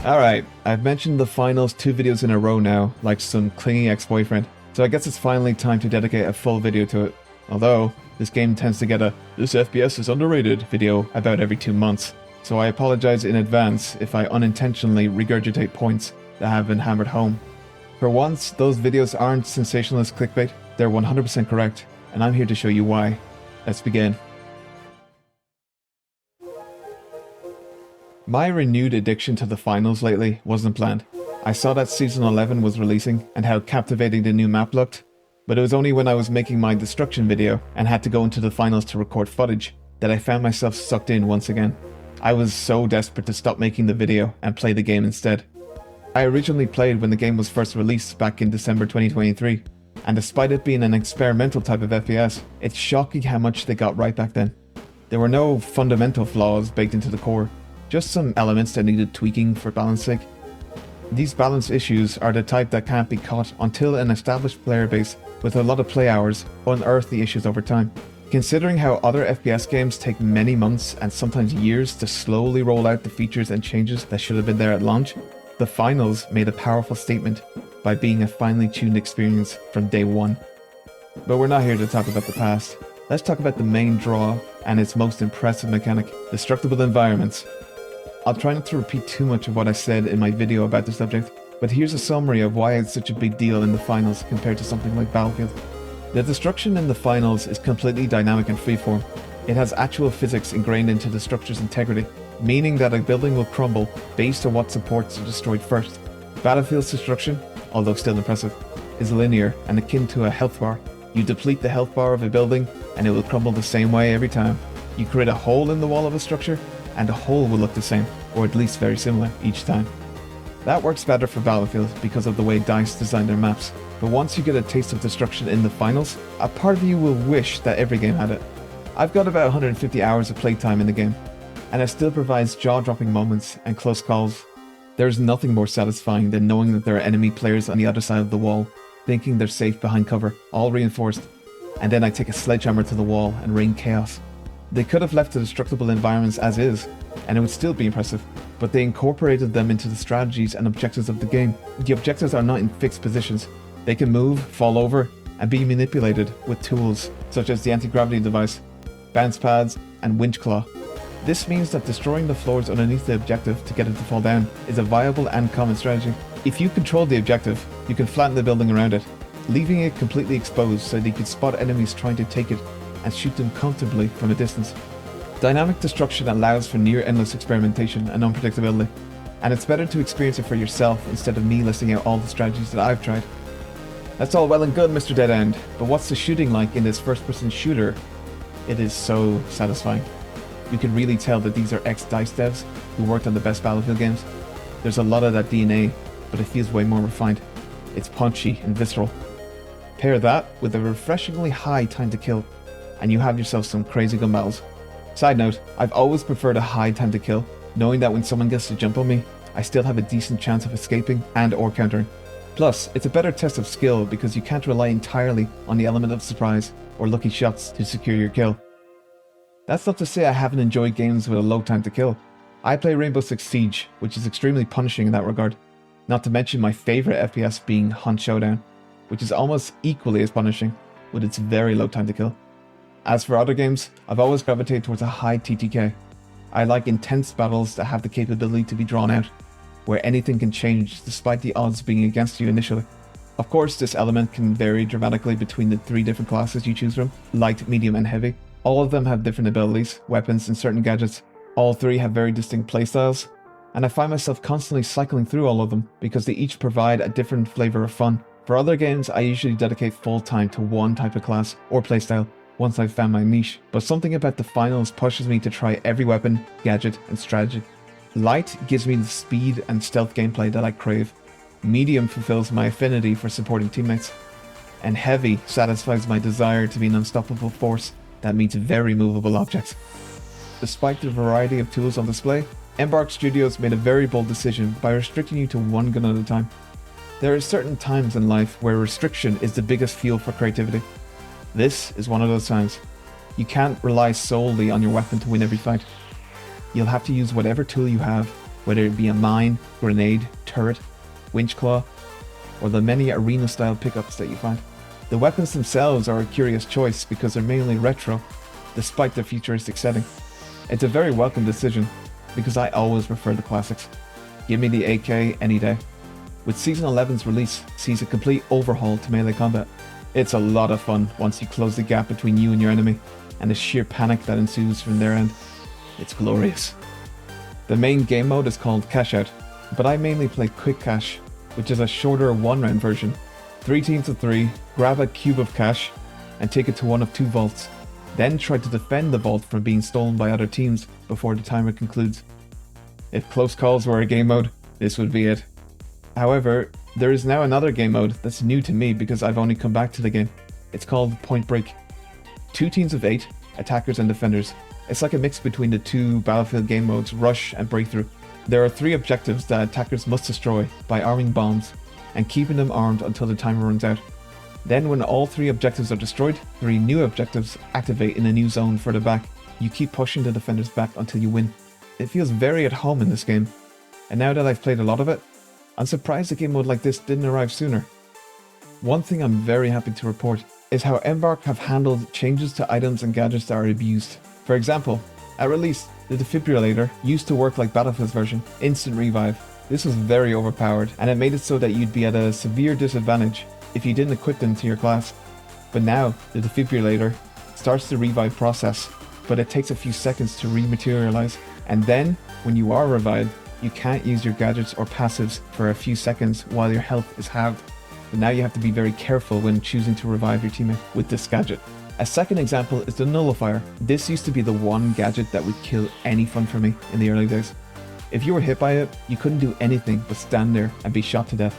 Alright, I've mentioned the finals 2 videos in a row now, like some clingy ex-boyfriend, so I guess it's finally time to dedicate a full video to it. Although, this game tends to get a "this FPS is underrated" video about every 2 months, so I apologize in advance if I unintentionally regurgitate points that have been hammered home. For once, those videos aren't sensationalist clickbait, they're 100% correct, and I'm here to show you why. Let's begin. My renewed addiction to the finals lately wasn't planned. I saw that Season 11 was releasing and how captivating the new map looked, but it was only when I was making my destruction video and had to go into the finals to record footage that I found myself sucked in once again. I was so desperate to stop making the video and play the game instead. I originally played when the game was first released back in December 2023, and despite it being an experimental type of FPS, it's shocking how much they got right back then. There were no fundamental flaws baked into the core, just some elements that needed tweaking for balance sake. These balance issues are the type that can't be caught until an established player base with a lot of play hours unearth the issues over time. Considering how other FPS games take many months and sometimes years to slowly roll out the features and changes that should have been there at launch, the finals made a powerful statement by being a finely tuned experience from day one. But we're not here to talk about the past. Let's talk about the main draw and its most impressive mechanic, destructible environments. I'll try not to repeat too much of what I said in my video about the subject, but here's a summary of why it's such a big deal in the finals compared to something like Battlefield. The destruction in the finals is completely dynamic and freeform. It has actual physics ingrained into the structure's integrity, meaning that a building will crumble based on what supports are destroyed first. Battlefield's destruction, although still impressive, is linear and akin to a health bar. You deplete the health bar of a building and it will crumble the same way every time. You create a hole in the wall of a structure and the hole will look the same, or at least very similar, each time. That works better for Battlefield because of the way DICE designed their maps, but once you get a taste of destruction in the finals, a part of you will wish that every game had it. I've got about 150 hours of playtime in the game, and it still provides jaw-dropping moments and close calls. There's nothing more satisfying than knowing that there are enemy players on the other side of the wall, thinking they're safe behind cover, all reinforced, and then I take a sledgehammer to the wall and rain chaos. They could have left the destructible environments as is, and it would still be impressive, but they incorporated them into the strategies and objectives of the game. The objectives are not in fixed positions. They can move, fall over, and be manipulated with tools such as the anti-gravity device, bounce pads, and winch claw. This means that destroying the floors underneath the objective to get it to fall down is a viable and common strategy. If you control the objective, you can flatten the building around it, leaving it completely exposed so that you can spot enemies trying to take it and shoot them comfortably from a distance. Dynamic destruction allows for near endless experimentation and unpredictability, and it's better to experience it for yourself instead of me listing out all the strategies that I've tried. That's all well and good, Mr. Dead End, but what's the shooting like in this first-person shooter? It is so satisfying. You can really tell that these are ex-DICE devs who worked on the best Battlefield games. There's a lot of that DNA, but it feels way more refined. It's punchy and visceral. Pair that with a refreshingly high time to kill, and you have yourself some crazy gun battles. Side note, I've always preferred a high time to kill, knowing that when someone gets to jump on me, I still have a decent chance of escaping and or countering. Plus, it's a better test of skill because you can't rely entirely on the element of surprise or lucky shots to secure your kill. That's not to say I haven't enjoyed games with a low time to kill. I play Rainbow Six Siege, which is extremely punishing in that regard. Not to mention my favourite FPS being Hunt Showdown, which is almost equally as punishing, with its very low time to kill. As for other games, I've always gravitated towards a high TTK. I like intense battles that have the capability to be drawn out, where anything can change despite the odds being against you initially. Of course, this element can vary dramatically between the 3 different classes you choose from, light, medium, and heavy. All of them have different abilities, weapons, and certain gadgets. All 3 have very distinct playstyles, and I find myself constantly cycling through all of them because they each provide a different flavour of fun. For other games, I usually dedicate full time to one type of class or playstyle once I've found my niche, but something about the finals pushes me to try every weapon, gadget, and strategy. Light gives me the speed and stealth gameplay that I crave. Medium fulfills my affinity for supporting teammates. And heavy satisfies my desire to be an unstoppable force that meets very movable objects. Despite the variety of tools on display, Embark Studios made a very bold decision by restricting you to one gun at a time. There are certain times in life where restriction is the biggest fuel for creativity. This is one of those times. You can't rely solely on your weapon to win every fight. You'll have to use whatever tool you have whether it be a mine, grenade, turret, winch claw, or the many arena-style pickups that you find. The weapons themselves are a curious choice because they're mainly retro, despite their futuristic setting. It's a very welcome decision, because I always prefer the classics. Give me the AK any day. With Season 11's release sees a complete overhaul to melee combat. It's a lot of fun once you close the gap between you and your enemy, and the sheer panic that ensues from their end. It's glorious. The main game mode is called Cash Out, but I mainly play Quick Cash, which is a shorter one-round version. 3 teams of 3, grab a cube of cash, and take it to one of 2 vaults. Then try to defend the vault from being stolen by other teams before the timer concludes. If close calls were a game mode, this would be it. However, there is now another game mode that's new to me because I've only come back to the game. It's called Point Break. 2 teams of 8, attackers and defenders. It's like a mix between the 2 Battlefield game modes, Rush and Breakthrough. There are 3 objectives that attackers must destroy by arming bombs and keeping them armed until the timer runs out. Then when all 3 objectives are destroyed, 3 new objectives activate in a new zone further back. You keep pushing the defenders back until you win. It feels very at home in this game, and now that I've played a lot of it, I'm surprised a game mode like this didn't arrive sooner. One thing I'm very happy to report is how Embark have handled changes to items and gadgets that are abused. For example, at release, the defibrillator used to work like Battlefield's version, instant revive. This was very overpowered, and it made it so that you'd be at a severe disadvantage if you didn't equip them to your class. But now, the defibrillator starts the revive process, but it takes a few seconds to rematerialize, and then, when you are revived, you can't use your gadgets or passives for a few seconds while your health is halved. But now you have to be very careful when choosing to revive your teammate with this gadget. A second example is the nullifier. This used to be the one gadget that would kill any fun for me in the early days. If you were hit by it, you couldn't do anything but stand there and be shot to death.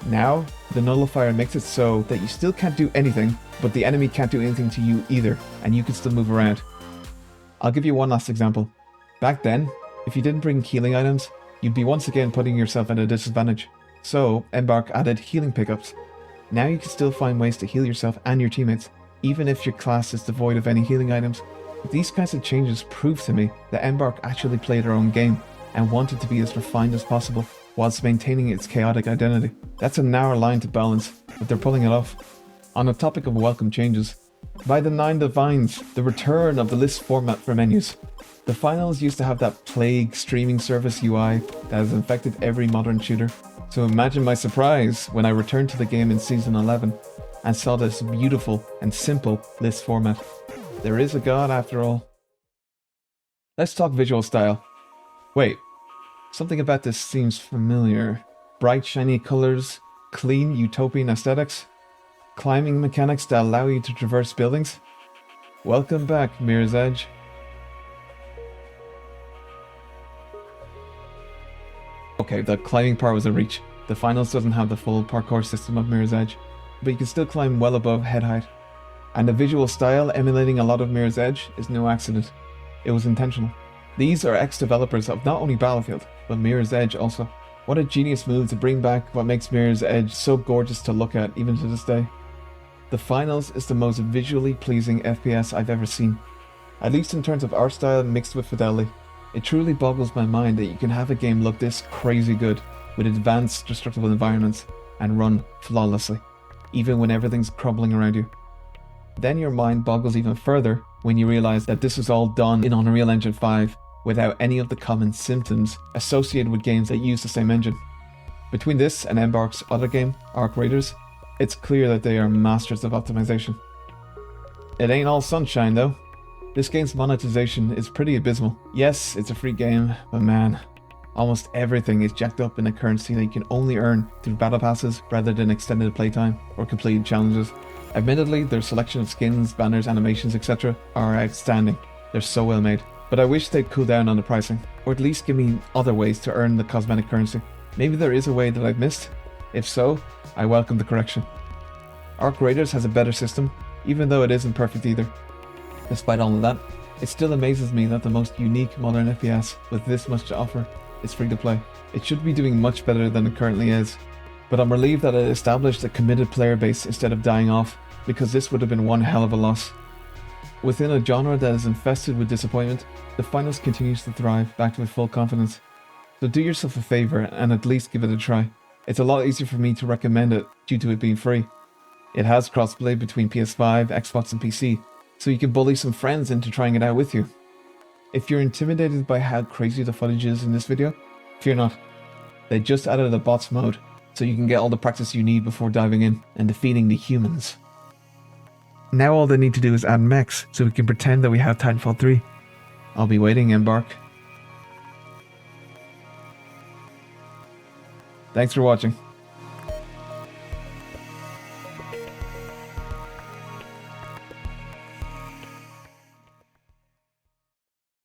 Now, the nullifier makes it so that you still can't do anything, but the enemy can't do anything to you either, and you can still move around. I'll give you one last example. Back then, if you didn't bring healing items, you'd be once again putting yourself at a disadvantage. So, Embark added healing pickups. Now you can still find ways to heal yourself and your teammates, even if your class is devoid of any healing items. These kinds of changes prove to me that Embark actually played their own game and wanted to be as refined as possible, whilst maintaining its chaotic identity. That's a narrow line to balance, but they're pulling it off. On the topic of welcome changes, by the 9 Divines, the return of the list format for menus. The finals used to have that plague streaming service UI that has infected every modern shooter. So imagine my surprise when I returned to the game in Season 11 and saw this beautiful and simple list format. There is a god after all. Let's talk visual style. Wait, something about this seems familiar. Bright shiny colors, clean utopian aesthetics, climbing mechanics that allow you to traverse buildings. Welcome back, Mirror's Edge. Okay, the climbing part was a reach. The finals doesn't have the full parkour system of Mirror's Edge, but you can still climb well above head height. And the visual style emulating a lot of Mirror's Edge is no accident. It was intentional. These are ex-developers of not only Battlefield, but Mirror's Edge also. What a genius move to bring back what makes Mirror's Edge so gorgeous to look at even to this day. The finals is the most visually pleasing FPS I've ever seen, at least in terms of art style mixed with fidelity. It truly boggles my mind that you can have a game look this crazy good, with advanced destructible environments, and run flawlessly, even when everything's crumbling around you. Then your mind boggles even further when you realize that this was all done in Unreal Engine 5 without any of the common symptoms associated with games that use the same engine. Between this and Embark's other game, Arc Raiders, it's clear that they are masters of optimization. It ain't all sunshine though. This game's monetization is pretty abysmal. Yes, it's a free game, but man, almost everything is jacked up in a currency that you can only earn through battle passes rather than extended playtime or completed challenges. Admittedly, their selection of skins, banners, animations, etc. are outstanding. They're so well made. But I wish they'd cool down on the pricing, or at least give me other ways to earn the cosmetic currency. Maybe there is a way that I've missed. If so, I welcome the correction. Arc Raiders has a better system, even though it isn't perfect either. Despite all of that, it still amazes me that the most unique modern FPS with this much to offer is free to play. It should be doing much better than it currently is, but I'm relieved that it established a committed player base instead of dying off, because this would have been one hell of a loss. Within a genre that is infested with disappointment, the finals continues to thrive, backed with full confidence. So do yourself a favor and at least give it a try. It's a lot easier for me to recommend it due to it being free. It has crossplay between PS5, Xbox and PC, so you can bully some friends into trying it out with you. If you're intimidated by how crazy the footage is in this video, fear not. They just added a bots mode, so you can get all the practice you need before diving in and defeating the humans. Now all they need to do is add mechs, so we can pretend that we have Titanfall 3. I'll be waiting, Embark. Thanks for watching.